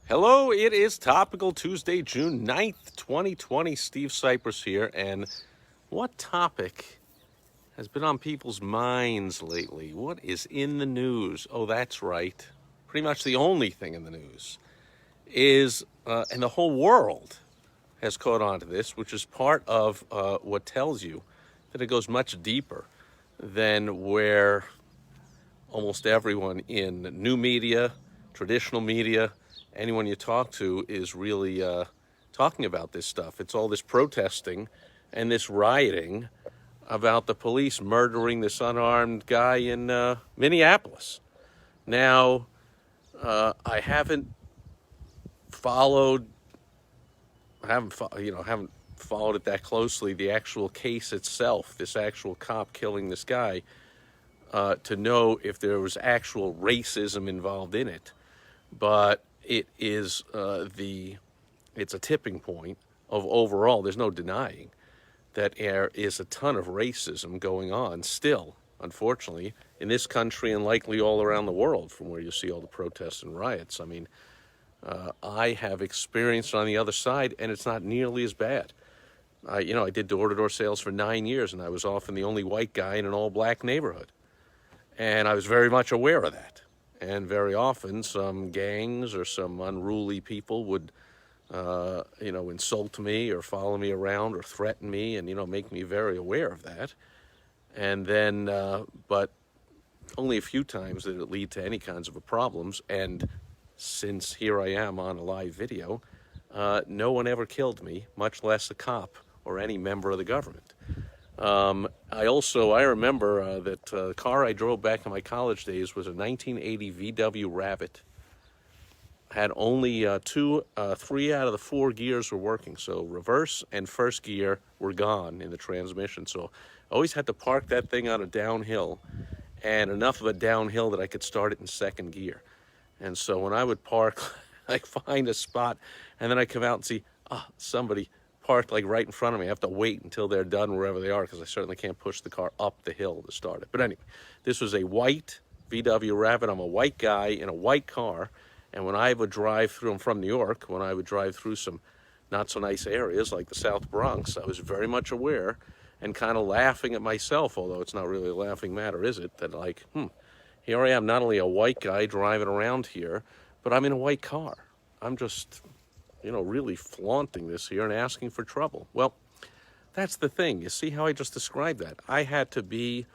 Hello, it is Topical Tuesday, June 9th, 2020. Steve Cypress here. And what topic has been on people's minds lately? What is in the news? Oh, that's right. Pretty much the only thing in the news is, and the whole world has caught on to this, which is part of what tells you that it goes much deeper than where almost everyone in new media, traditional media, anyone you talk to is really talking about this stuff. It's all this protesting and this rioting about the police murdering this unarmed guy in Minneapolis. Now, I haven't followed, haven't followed it that closely. The actual case itself, this actual cop killing this guy, to know if there was actual racism involved in it. But it is it's a tipping point of overall. There's no denying that there is a ton of racism going on still, unfortunately, in this country and likely all around the world from where you see all the protests and riots. I mean, I have experienced on the other side, and it's not nearly as bad. I did door-to-door sales for 9 years, and I was often the only white guy in an all-black neighborhood. And I was very much aware of that. And very often some gangs or some unruly people would, insult me or follow me around or threaten me and, make me very aware of that. And then, but only a few times did it lead to any kinds of problems. And since here I am on a live video, no one ever killed me, much less a cop or any member of the government. I remember that the car I drove back in my college days was a 1980 VW Rabbit. Had only 3 out of the 4 gears were working. So reverse and first gear were gone in the transmission. So I always had to park that thing on a downhill, and enough of a downhill that I could start it in second gear. And so when I would park, I find a spot, and then I come out and see, somebody parked like right in front of me. I have to wait until they're done wherever they are because I certainly can't push the car up the hill to start it. But anyway, this was a white VW Rabbit. I'm a white guy in a white car, and when I would drive through, I'm from New York, when I would drive through some not so nice areas like the South Bronx, I was very much aware and kind of laughing at myself, although it's not really a laughing matter, is it? That like, here I am, not only a white guy driving around here, but I'm in a white car. I'm just really flaunting this here and asking for trouble. Well, that's the thing. You see how I just described that? I had to be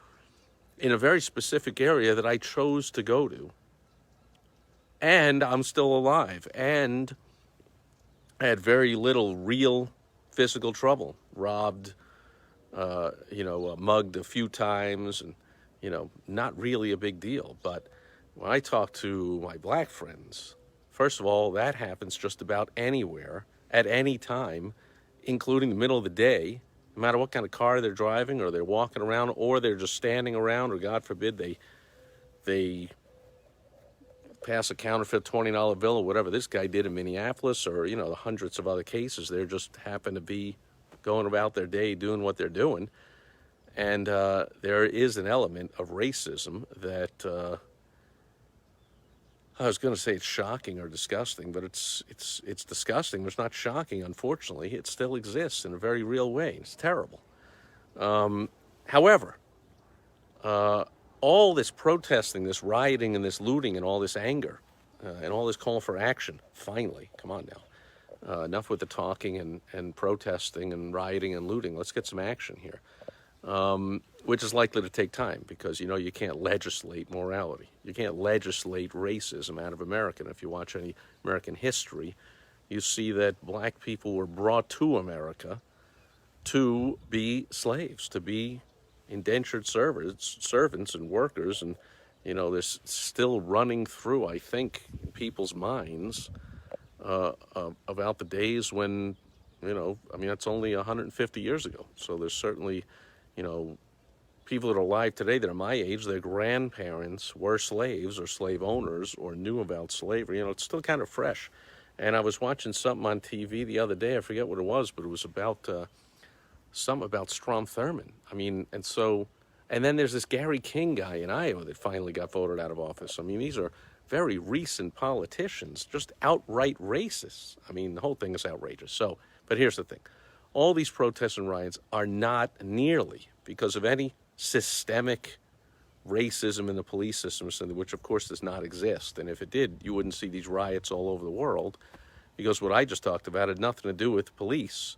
in a very specific area that I chose to go to. And I'm still alive. And I had very little real physical trouble. Robbed, mugged a few times, and, not really a big deal. But when I talk to my black friends, first of all, that happens just about anywhere, at any time, including the middle of the day, no matter what kind of car they're driving, or they're walking around, or they're just standing around, or God forbid they pass a counterfeit $20 bill or whatever this guy did in Minneapolis, or, the hundreds of other cases. They just happen to be going about their day doing what they're doing. And there is an element of racism that... I was going to say it's shocking or disgusting, but it's disgusting. It's not shocking, unfortunately. It still exists in a very real way. It's terrible. However, all this protesting, this rioting, and this looting, and all this anger, and all this call for action, finally, come on now. Enough with the talking and protesting and rioting and looting. Let's get some action here. Which is likely to take time because, you can't legislate morality. You can't legislate racism out of America. And if you watch any American history, you see that black people were brought to America to be slaves, to be indentured servants and workers. And, there's still running through, I think, people's minds about the days when, that's only 150 years ago. So there's certainly, people that are alive today that are my age, their grandparents were slaves or slave owners or knew about slavery. It's still kind of fresh. And I was watching something on TV the other day. I forget what it was, but it was about something about Strom Thurmond. And then there's this Gary King guy in Iowa that finally got voted out of office. These are very recent politicians just outright racist. I mean, the whole thing is outrageous. So, but here's the thing. All these protests and riots are not nearly because of any systemic racism in the police system, which of course does not exist. And if it did, you wouldn't see these riots all over the world, because what I just talked about had nothing to do with police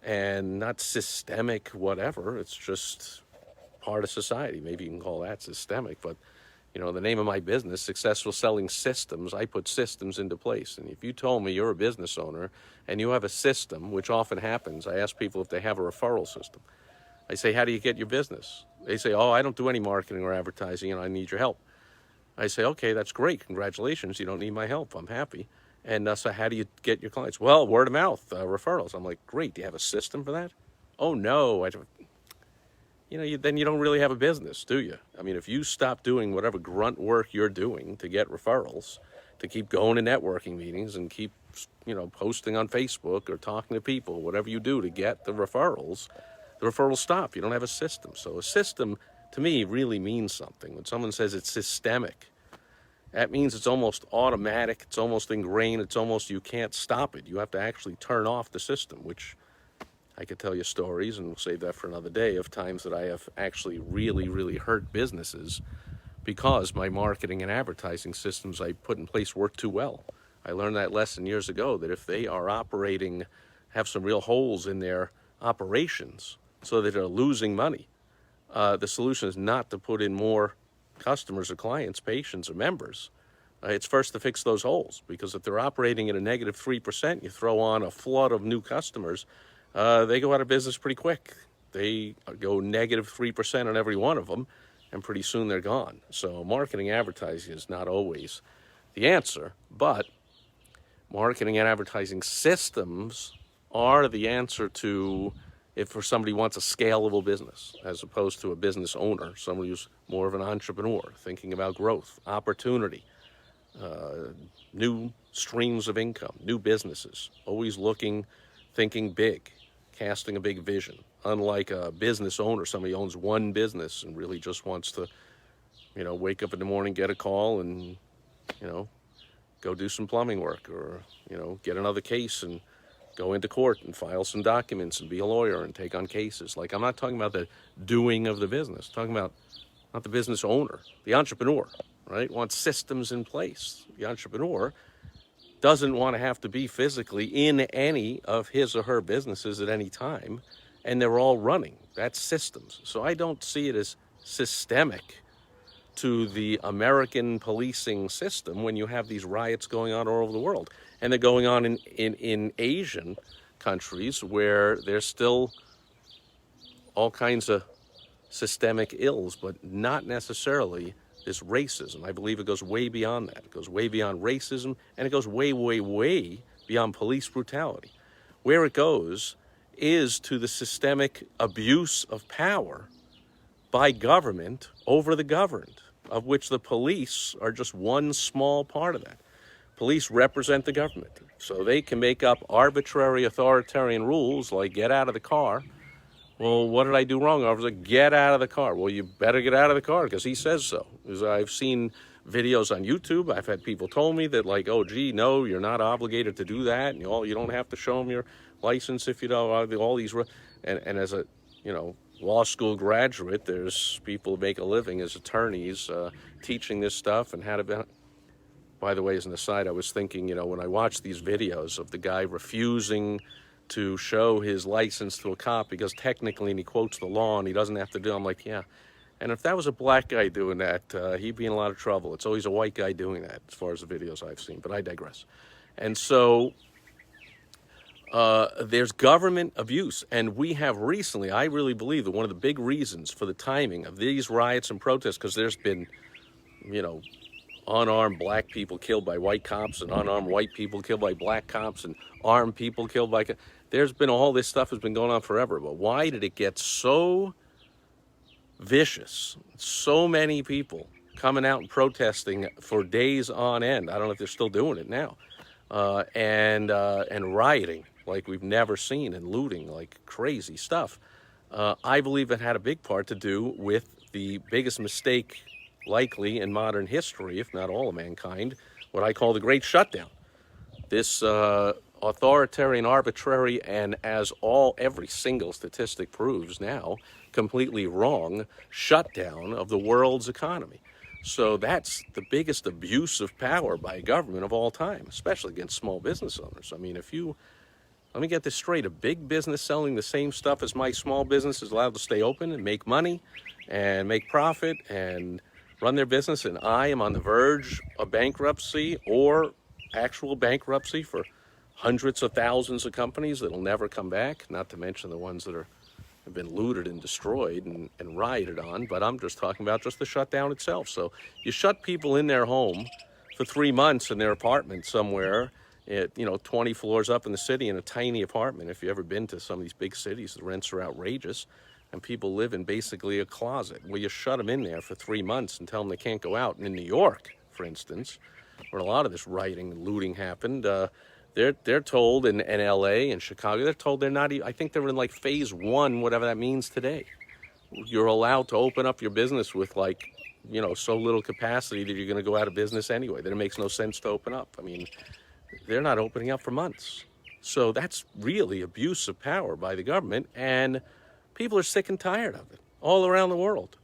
and not systemic whatever. It's just part of society. Maybe you can call that systemic, but the name of my business, Successful Selling Systems, I put systems into place. And if you told me you're a business owner and you have a system, which often happens, I ask people if they have a referral system. I say, how do you get your business? They say, oh, I don't do any marketing or advertising, and I need your help. I say, okay, that's great. Congratulations. You don't need my help. I'm happy. And so how do you get your clients? Well, word of mouth, referrals. I'm like, great. Do you have a system for that? Oh, no. Then you don't really have a business, do you? I mean, if you stop doing whatever grunt work you're doing to get referrals, to keep going to networking meetings and keep, posting on Facebook or talking to people, whatever you do to get the referrals stop. You don't have a system. So a system, to me, really means something. When someone says it's systemic, that means it's almost automatic, it's almost ingrained, it's almost you can't stop it. You have to actually turn off the system, which I could tell you stories, and we'll save that for another day, of times that I have actually really, really hurt businesses because my marketing and advertising systems I put in place work too well. I learned that lesson years ago, that if they are operating, have some real holes in their operations so that they're losing money, the solution is not to put in more customers or clients, patients or members. It's first to fix those holes, because if they're operating at a negative 3%, you throw on a flood of new customers, they go out of business pretty quick. They go negative 3% on every one of them, and pretty soon they're gone. So marketing advertising is not always the answer, but marketing and advertising systems are the answer to, if for somebody who wants a scalable business, as opposed to a business owner, somebody who's more of an entrepreneur, thinking about growth, opportunity, new streams of income, new businesses, always looking, thinking big, casting a big vision. Unlike a business owner, somebody who owns one business and really just wants to, wake up in the morning, get a call, and, go do some plumbing work, or, get another case and go into court and file some documents and be a lawyer and take on cases. Like, I'm not talking about the doing of the business. I'm talking about not the business owner, the entrepreneur, right? Wants systems in place. The entrepreneur doesn't want to have to be physically in any of his or her businesses at any time, and they're all running. That's systems. So I don't see it as systemic to the American policing system when you have these riots going on all over the world. And they're going on in Asian countries where there's still all kinds of systemic ills, but not necessarily this racism. I believe it goes way beyond that. It goes way beyond racism, and it goes way, way, way beyond police brutality. Where it goes is to the systemic abuse of power by government over the governed, of which the police are just one small part of that. Police represent the government, so they can make up arbitrary authoritarian rules like get out of the car. Well, what did I do wrong, officer? Get out of the car. Well, you better get out of the car because he says so. Because I've seen videos on YouTube. I've had people told me that, like, oh, gee, no, you're not obligated to do that. And you don't have to show them your license if you don't. All these, and as a, law school graduate, there's people who make a living as attorneys teaching this stuff and how to be. By the way, as an aside, I was thinking, when I watch these videos of the guy refusing to show his license to a cop because technically, and he quotes the law and he doesn't have to do it, I'm like, yeah. And if that was a black guy doing that, he'd be in a lot of trouble. It's always a white guy doing that, as far as the videos I've seen, but I digress. And so there's government abuse, and we have recently, I really believe that one of the big reasons for the timing of these riots and protests, because there's been, unarmed black people killed by white cops and unarmed white people killed by black cops and armed people killed by... There's been all this stuff has been going on forever, but why did it get so vicious? So many people coming out and protesting for days on end. I don't know if they're still doing it now. And rioting like we've never seen, and looting like crazy stuff. I believe it had a big part to do with the biggest mistake likely in modern history, if not all of mankind, what I call the Great Shutdown. This authoritarian, arbitrary, and as every single statistic proves now, completely wrong shutdown of the world's economy. So that's the biggest abuse of power by government of all time, especially against small business owners. I mean, let me get this straight, a big business selling the same stuff as my small business is allowed to stay open and make money and make profit and run their business, and I am on the verge of bankruptcy or actual bankruptcy for hundreds of thousands of companies that'll never come back, not to mention the ones that have been looted and destroyed and rioted on. But I'm just talking about just the shutdown itself. So you shut people in their home for 3 months in their apartment somewhere, 20 floors up in the city in a tiny apartment. If you've ever been to some of these big cities, the rents are outrageous, and people live in basically a closet. Well, you shut them in there for 3 months and tell them they can't go out. And in New York, for instance, where a lot of this rioting and looting happened, they're told in LA and Chicago, they're told they're not even, I think they're in like phase 1, whatever that means today. You're allowed to open up your business with so little capacity that you're going to go out of business anyway, that it makes no sense to open up. I mean, they're not opening up for months. So that's really abuse of power by the government, and people are sick and tired of it all around the world.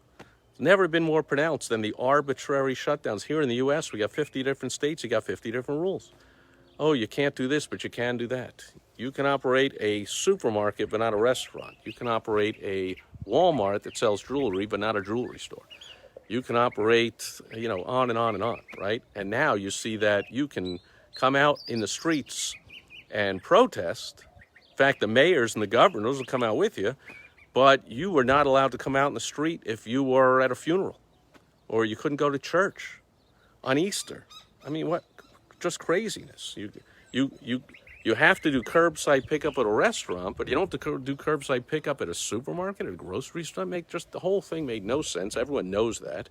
It's never been more pronounced than the arbitrary shutdowns. Here in the U.S., we got 50 different states, you got 50 different rules. Oh, you can't do this, but you can do that. You can operate a supermarket, but not a restaurant. You can operate a Walmart that sells jewelry, but not a jewelry store. You can operate, on and on and on, right? And now you see that you can come out in the streets and protest. In fact, the mayors and the governors will come out with you, but you were not allowed to come out in the street if you were at a funeral, or you couldn't go to church on Easter. I mean, what? Just craziness. You have to do curbside pickup at a restaurant, but you don't have to do curbside pickup at a supermarket or a grocery store. The whole thing made no sense. Everyone knows that.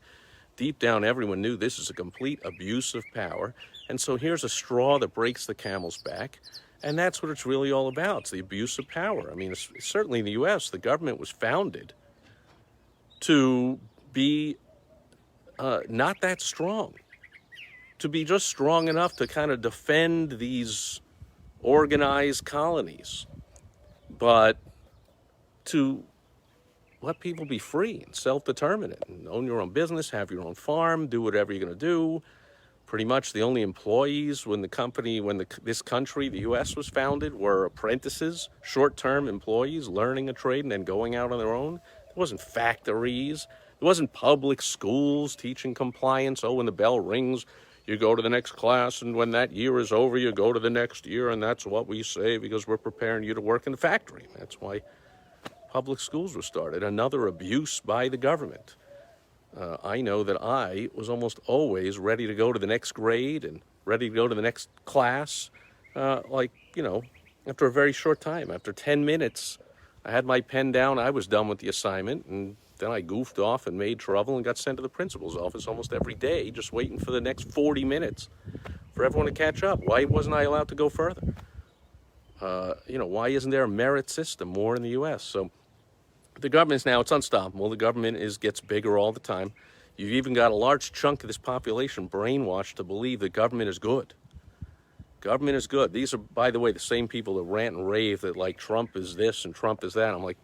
Deep down, everyone knew this is a complete abuse of power. And so here's a straw that breaks the camel's back. And that's what it's really all about. It's the abuse of power. I mean, certainly in the U.S., the government was founded to be not that strong, to be just strong enough to kind of defend these organized colonies, but to let people be free and self-determinate and own your own business, have your own farm, do whatever you're going to do. Pretty much the only employees this country, the U.S., was founded were apprentices, short-term employees learning a trade and then going out on their own. There wasn't factories. There wasn't public schools teaching compliance. Oh, when the bell rings, you go to the next class, and when that year is over, you go to the next year, and that's what we say because we're preparing you to work in the factory. That's why public schools were started. Another abuse by the government. I know that I was almost always ready to go to the next grade and ready to go to the next class, after a very short time. After 10 minutes, I had my pen down, I was done with the assignment, and then I goofed off and made trouble and got sent to the principal's office almost every day, just waiting for the next 40 minutes for everyone to catch up. Why wasn't I allowed to go further? Why isn't there a merit system more in the U.S.? So the government it's unstoppable. The government gets bigger all the time. You've even got a large chunk of this population brainwashed to believe that government is good. Government is good. These are, by the way, the same people that rant and rave that Trump is this and Trump is that. I'm like,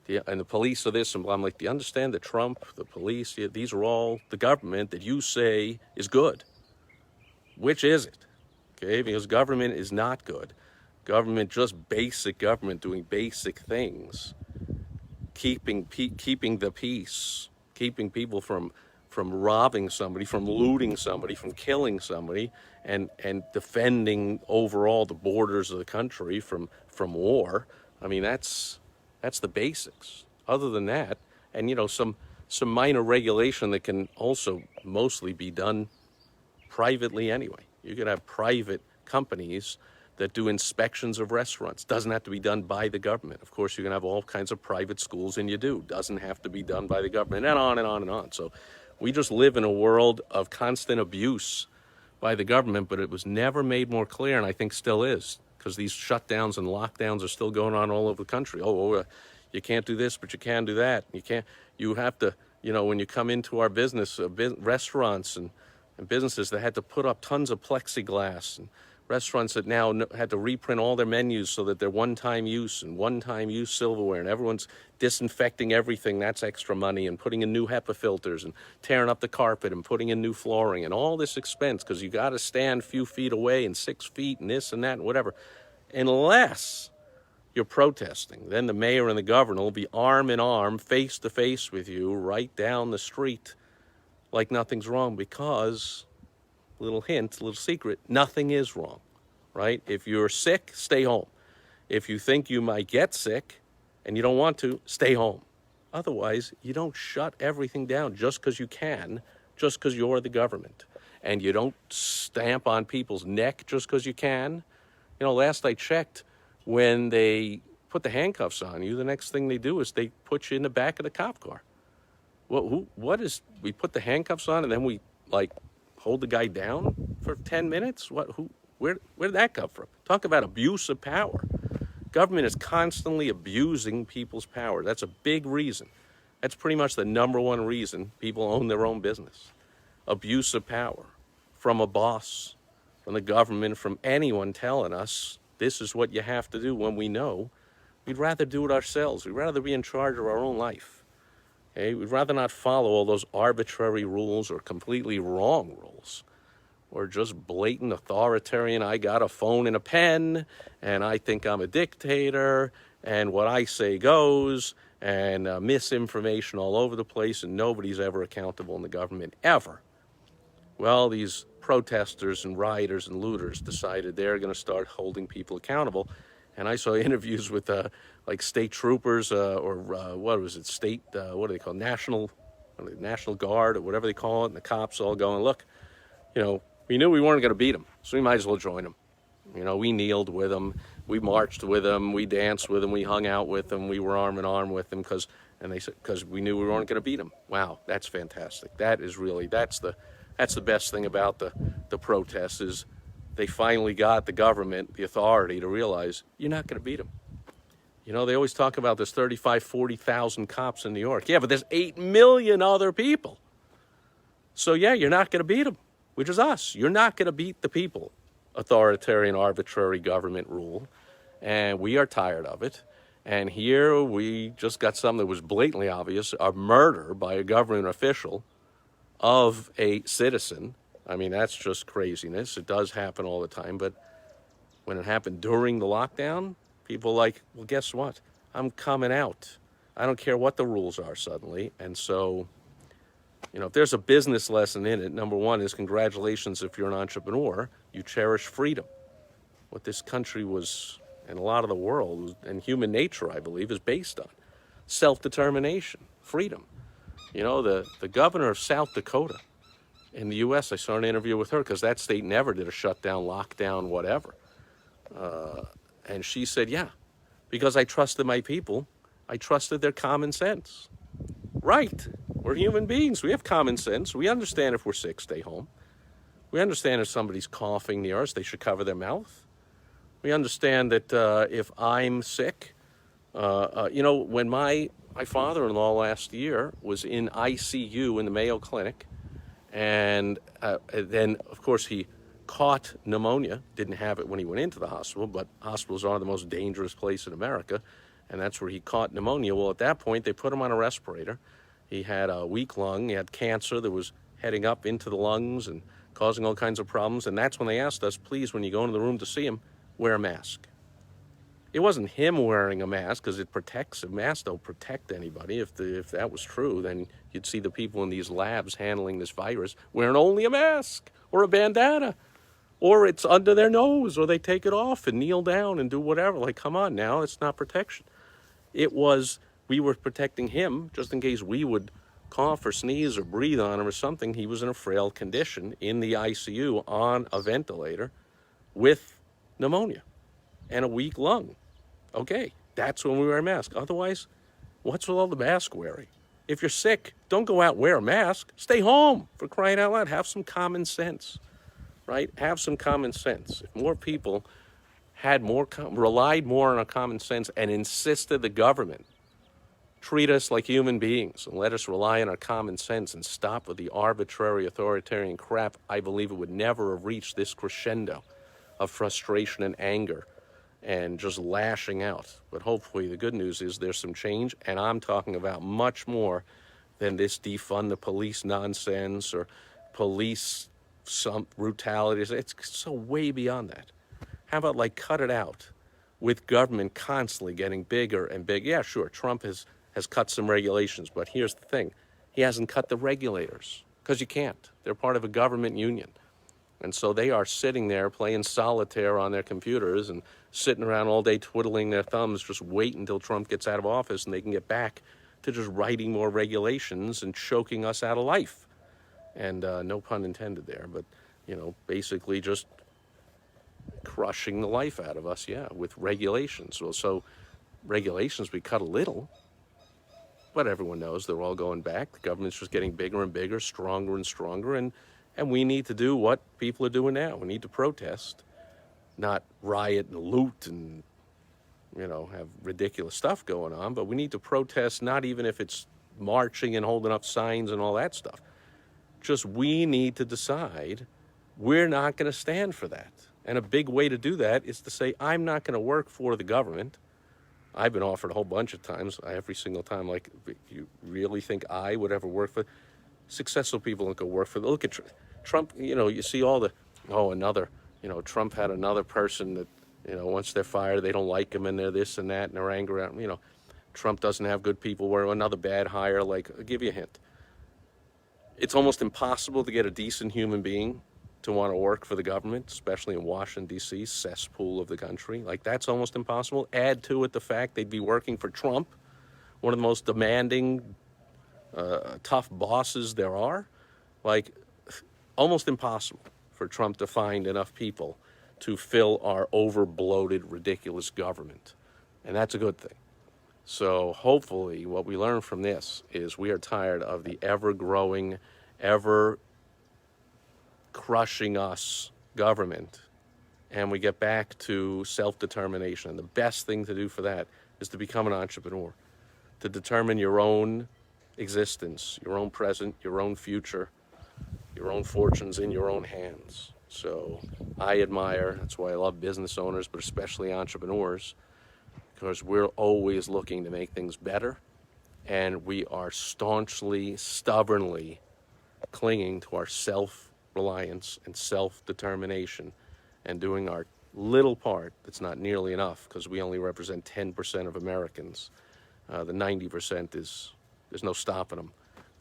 and the police are this, and I'm like, do you understand that Trump, the police, these are all the government that you say is good? Which is it? Okay, because government is not good. Government, just basic government doing basic things, keeping the peace, keeping people from robbing somebody, from looting somebody, from killing somebody, and defending overall the borders of the country from war. I mean, that's the basics. Other than that, and some minor regulation that can also mostly be done privately anyway. You could have private companies that do inspections of restaurants. Doesn't have to be done by the government. Of course, you can have all kinds of private schools, and you do. Doesn't have to be done by the government, and on and on and on. So we just live in a world of constant abuse by the government, but it was never made more clear, and I think still is, because these shutdowns and lockdowns are still going on all over the country. You can't do this, but you can do that. You have to You know, when you come into our business, restaurants and businesses that had to put up tons of plexiglass, and restaurants that now had to reprint all their menus so that they're one-time use and one-time use silverware, and everyone's disinfecting everything. That's extra money, and putting in new HEPA filters and tearing up the carpet and putting in new flooring and all this expense because you got to stand a few feet away and 6 feet and this and that and whatever. Unless you're protesting, then the mayor and the governor will be arm in arm, face to face with you right down the street like nothing's wrong, because, little hint, little secret, nothing is wrong, right? If you're sick, stay home. If you think you might get sick and you don't want to, stay home. Otherwise, you don't shut everything down just because you can, just because you're the government. And you don't stamp on people's neck just because you can. You know, last I checked, when they put the handcuffs on you, the next thing they do is they put you in the back of the cop car. We put the handcuffs on and then we, like, hold the guy down for 10 minutes? Where did that come from? Talk about abuse of power. Government is constantly abusing people's power. That's a big reason. That's pretty much the number one reason people own their own business. Abuse of power from a boss, from the government, from anyone telling us this is what you have to do when we know we'd rather do it ourselves. We'd rather be in charge of our own life. Okay? We'd rather not follow all those arbitrary rules or completely wrong rules, or just blatant authoritarian, I got a phone and a pen, and I think I'm a dictator, and what I say goes, and misinformation all over the place, and nobody's ever accountable in the government, ever. Well, these protesters and rioters and looters decided they're going to start holding people accountable. And I saw interviews with like state troopers what was it, state, what do they call it? National Guard or whatever they call it, and the cops all going, look, you know, we knew we weren't going to beat them, so we might as well join them. You know, we kneeled with them, we marched with them, we danced with them, we hung out with them, we were arm in arm with them because we knew we weren't going to beat them. Wow, that's fantastic. That's the best thing about the protests is they finally got the government, the authority, to realize you're not going to beat them. You know, they always talk about there's 35, 40,000 cops in New York. Yeah, but there's 8 million other people. So yeah, you're not going to beat them, which is us. You're not going to beat the people. Authoritarian, arbitrary government rule. And we are tired of it. And here we just got something that was blatantly obvious, a murder by a government official of a citizen. I mean, that's just craziness. It does happen all the time. But when it happened during the lockdown, people were like, well, guess what? I'm coming out. I don't care what the rules are suddenly. And so, you know, if there's a business lesson in it, number one is congratulations if you're an entrepreneur. You cherish freedom. What this country was, and a lot of the world, and human nature, I believe, is based on. Self-determination, freedom. You know, the governor of South Dakota in the U.S., I saw an interview with her because that state never did a shutdown, lockdown, whatever. And she said, yeah, because I trusted my people. I trusted their common sense. Right. We're human beings. We have common sense. We understand if we're sick, stay home. We understand if somebody's coughing near us, they should cover their mouth. We understand that if I'm sick, you know, when my father-in-law last year was in ICU in the Mayo Clinic, and then, of course, he caught pneumonia, didn't have it when he went into the hospital, but hospitals are the most dangerous place in America, and that's where he caught pneumonia. Well, at that point, they put him on a respirator. He had a weak lung, he had cancer that was heading up into the lungs and causing all kinds of problems, and that's when they asked us, please, when you go into the room to see him, wear a mask. It wasn't him wearing a mask, because it protects. A mask don't protect anybody. If that was true, then you'd see the people in these labs handling this virus wearing only a mask or a bandana, or it's under their nose, or they take it off and kneel down and do whatever. Like, come on now, it's not protection. It was, we were protecting him just in case we would cough or sneeze or breathe on him or something. He was in a frail condition in the ICU on a ventilator with pneumonia and a weak lung. Okay, that's when we wear a mask. Otherwise, what's with all the mask wearing? If you're sick, don't go out and wear a mask. Stay home, for crying out loud. Have some common sense, right? Have some common sense. If more people had relied more on our common sense and insisted the government Treat us like human beings and let us rely on our common sense and stop with the arbitrary authoritarian crap. I believe it would never have reached this crescendo of frustration and anger and just lashing out. But hopefully the good news is there's some change, and I'm talking about much more than this defund the police nonsense or police some brutality. It's so way beyond that. How about like cut it out with government constantly getting bigger and bigger? Yeah, sure, Trump has cut some regulations, but here's the thing. He hasn't cut the regulators because you can't. They're part of a government union. And so they are sitting there playing solitaire on their computers and sitting around all day twiddling their thumbs, just waiting until Trump gets out of office and they can get back to just writing more regulations and choking us out of life. And no pun intended there, but, basically just crushing the life out of us, with regulations. Well, so regulations, we cut a little, but everyone knows they're all going back. The government's just getting bigger and bigger, stronger and stronger, and we need to do what people are doing now. We need to protest, not riot and loot and, have ridiculous stuff going on. But we need to protest, not even if it's marching and holding up signs and all that stuff. Just we need to decide we're not going to stand for that. And a big way to do that is to say, I'm not going to work for the government. I've been offered a whole bunch of times, every single time, like, you really think I would ever work for? Successful people don't go work for. Look at Trump, you see all the, Trump had another person that, once they're fired, they don't like him and they're this and that and they're angry at him. Trump doesn't have good people, or another bad hire. Like, I'll give you a hint. It's almost impossible to get a decent human being to want to work for the government, especially in Washington, D.C., cesspool of the country. Like, that's almost impossible. Add to it the fact they'd be working for Trump, one of the most demanding, tough bosses there are. Like, almost impossible for Trump to find enough people to fill our over-bloated, ridiculous government. And that's a good thing. So hopefully what we learn from this is we are tired of the ever-growing, ever-crushing us government, and we get back to self-determination. And the best thing to do for that is to become an entrepreneur, to determine your own existence, your own present, your own future, your own fortunes in your own hands. So I admire, that's why I love business owners, but especially entrepreneurs, because we're always looking to make things better, and we are staunchly, stubbornly clinging to our self-reliance and self-determination and doing our little part. That's not nearly enough because we only represent 10% of Americans. The 90% there's no stopping them.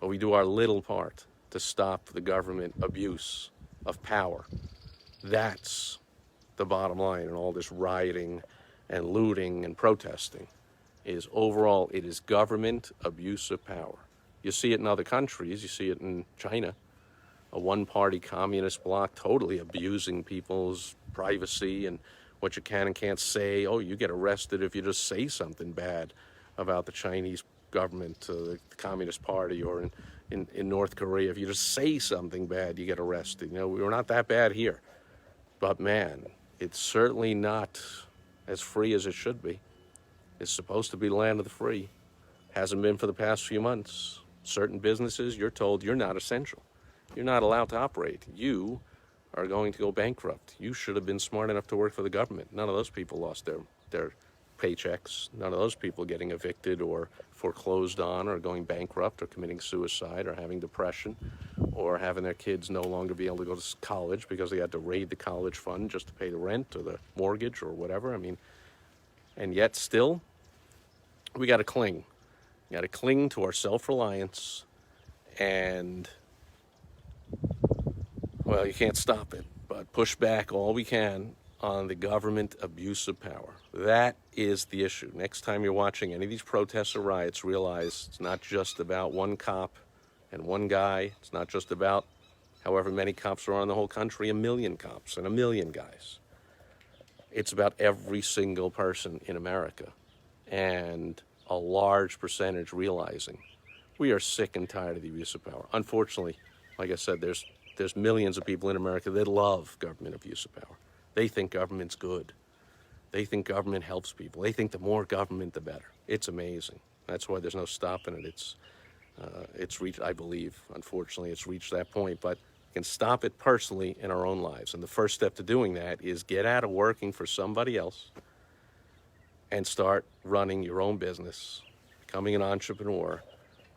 But we do our little part to stop the government abuse of power. That's the bottom line in all this rioting and looting and protesting, is overall it is government abuse of power. You see it in other countries. You see it in China, a one-party communist bloc totally abusing people's privacy and what you can and can't say. Oh, you get arrested if you just say something bad about the Chinese government, the Communist Party, or in North Korea. If you just say something bad, you get arrested. We're not that bad here. But man, it's certainly not as free as it should be. It's supposed to be the land of the free. Hasn't been for the past few months. Certain businesses, you're told you're not essential. You're not allowed to operate. You are going to go bankrupt. You should have been smart enough to work for the government. None of those people lost their paychecks. None of those people getting evicted or foreclosed on or going bankrupt or committing suicide or having depression or having their kids no longer be able to go to college because they had to raid the college fund just to pay the rent or the mortgage or whatever. And yet still, we got to cling. We got to cling to our self-reliance, and, well, you can't stop it, but push back all we can on the government abuse of power. That is the issue. Next time you're watching any of these protests or riots, realize it's not just about one cop and one guy. It's not just about however many cops are on the whole country, 1 million cops and 1 million guys. It's about every single person in America, and a large percentage realizing we are sick and tired of the abuse of power. Unfortunately, like I said, there's millions of people in America that love government abuse of power. They think government's good. They think government helps people. They think the more government, the better. It's amazing. That's why there's no stopping it. It's reached, I believe, unfortunately, it's reached that point. But we can stop it personally in our own lives. And the first step to doing that is get out of working for somebody else and start running your own business, becoming an entrepreneur,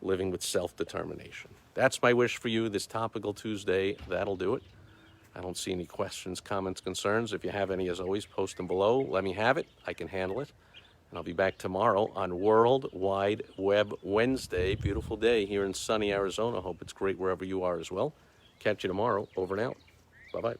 living with self-determination. That's my wish for you this Topical Tuesday. That'll do it. I don't see any questions, comments, concerns. If you have any, as always, post them below. Let me have it. I can handle it. And I'll be back tomorrow on World Wide Web Wednesday. Beautiful day here in sunny Arizona. Hope it's great wherever you are as well. Catch you tomorrow. Over and out. Bye-bye.